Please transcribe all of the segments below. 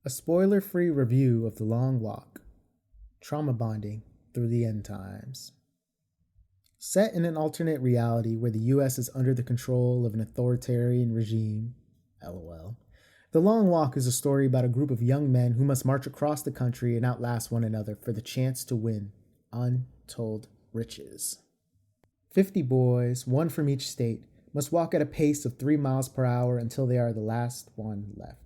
A spoiler-free review of The Long Walk, Trauma Bonding Through the End Times. Set in an alternate reality where the US is under the control of an authoritarian regime, LOL, The Long Walk is a story about a group of young men who must march across the country and outlast one another for the chance to win untold riches. 50 boys, one from each state, must walk at a pace of 3 miles per hour until they are the last one left.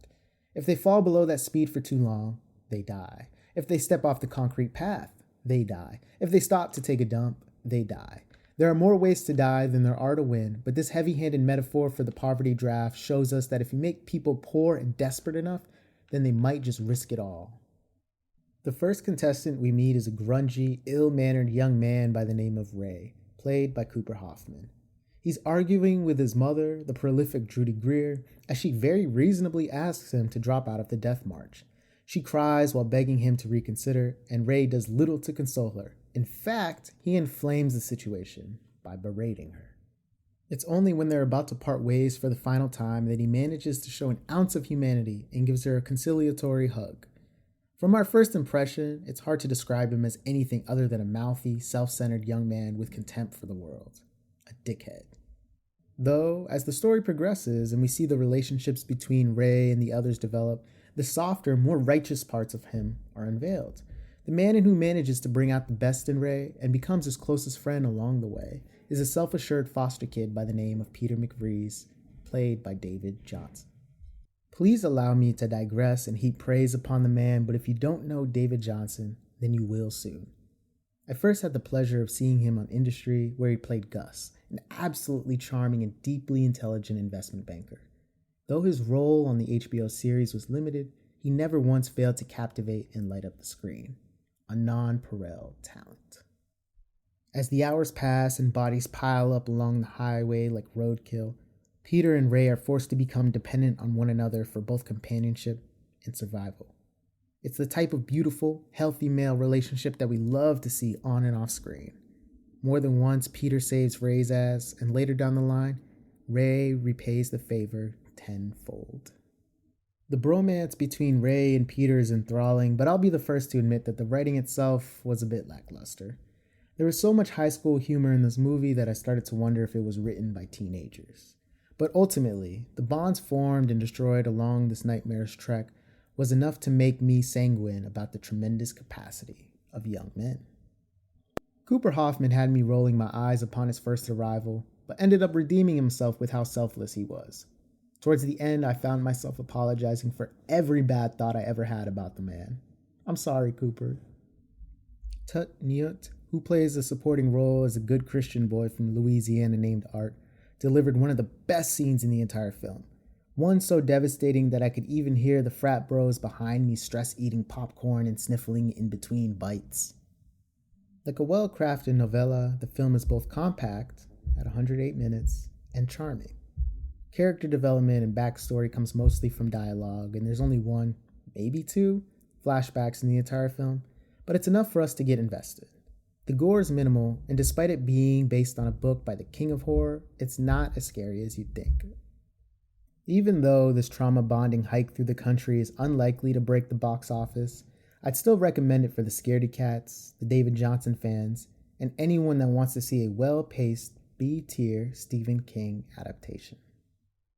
If they fall below that speed for too long, they die. If they step off the concrete path, they die. If they stop to take a dump, they die. There are more ways to die than there are to win, but this heavy-handed metaphor for the poverty draft shows us that if you make people poor and desperate enough, then they might just risk it all. The first contestant we meet is a grungy, ill-mannered young man by the name of Ray, played by Cooper Hoffman. He's arguing with his mother, the prolific Judy Greer, as she very reasonably asks him to drop out of the death march. She cries while begging him to reconsider, and Ray does little to console her. In fact, he inflames the situation by berating her. It's only when they're about to part ways for the final time that he manages to show an ounce of humanity and gives her a conciliatory hug. From our first impression, it's hard to describe him as anything other than a mouthy, self-centered young man with contempt for the world. A dickhead. Though, as the story progresses and we see the relationships between Ray and the others develop, the softer, more righteous parts of him are unveiled. The man who manages to bring out the best in Ray and becomes his closest friend along the way is a self-assured foster kid by the name of Peter McVries, played by David Johnson. Please allow me to digress and heap praise upon the man, but if you don't know David Johnson, then you will soon. I first had the pleasure of seeing him on Industry, where he played Gus, an absolutely charming and deeply intelligent investment banker. Though his role on the HBO series was limited, he never once failed to captivate and light up the screen. A non-Perel talent. As the hours pass and bodies pile up along the highway like roadkill, Peter and Ray are forced to become dependent on one another for both companionship and survival. It's the type of beautiful, healthy male relationship that we love to see on and off screen. More than once, Peter saves Ray's ass, and later down the line, Ray repays the favor tenfold. The bromance between Ray and Peter is enthralling, but I'll be the first to admit that the writing itself was a bit lackluster. There was so much high school humor in this movie that I started to wonder if it was written by teenagers. But ultimately, the bonds formed and destroyed along this nightmarish trek was enough to make me sanguine about the tremendous capacity of young men. Cooper Hoffman had me rolling my eyes upon his first arrival, but ended up redeeming himself with how selfless he was. Towards the end, I found myself apologizing for every bad thought I ever had about the man. I'm sorry, Cooper. Tut Nyut, who plays a supporting role as a good Christian boy from Louisiana named Art, delivered one of the best scenes in the entire film. One so devastating that I could even hear the frat bros behind me stress-eating popcorn and sniffling in between bites. Like a well-crafted novella, the film is both compact, at 108 minutes, and charming. Character development and backstory comes mostly from dialogue, and there's only one, maybe two, flashbacks in the entire film, but it's enough for us to get invested. The gore is minimal, and despite it being based on a book by the king of horror, it's not as scary as you'd think. Even though this trauma bonding hike through the country is unlikely to break the box office, I'd still recommend it for the scaredy cats, the David Johnson fans, and anyone that wants to see a well-paced, B-tier Stephen King adaptation.